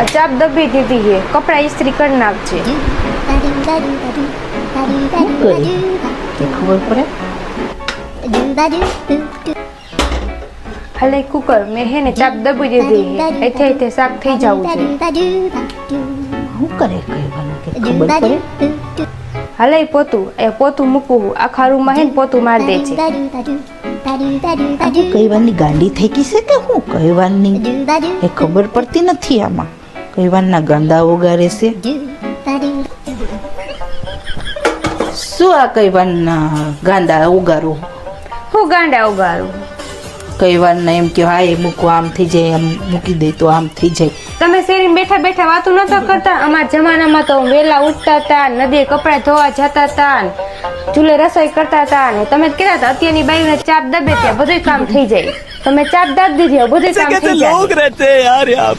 આ ચાપ દબી દીધી છે, કપડા ઇસ્ત્રી કરી નાખજે. ખબર પડે હાલે કુકર મેં હે ને ચાપ દબી દીધી છે, એથે એથે શાક થઈ જવું છે. શું કરે કહેવાનું કે ખબર પડે હાલે પોતું એ પોતું મૂકવું આખા રૂમમાં હે ને પોતું માર દે છે. કહેવાની ગાંડી થઈ ગઈ છે કે હું કહેવાની એ ખબર પડતી નથી આમાં કહેવાના ગાંડા ઓગારે છે શું આ કહેવાના ગાંડા ઉગારો હું ગાંડા ઉગારું. કહેવાના એમ કે હા એ મૂકો આમ થઈ જાય આમ મૂકી દે તો આમ થઈ જાય. તમે શેરી બેઠા બેઠા વાતો નતા કરતા? અમારા જમાનામાં તો વેલા ઉઠતા હતા, નદીએ કપડા ધોવા જતા હતા, ચૂલે રસોઈ કરતા હતા, ને તમે કહેતા હતા અત્યારની બાઈને ચાપ દબે ત્યાં બધું કામ થઈ જાય. તમે ચાપ દાબ દીધી બધું કામ થઈ જાય.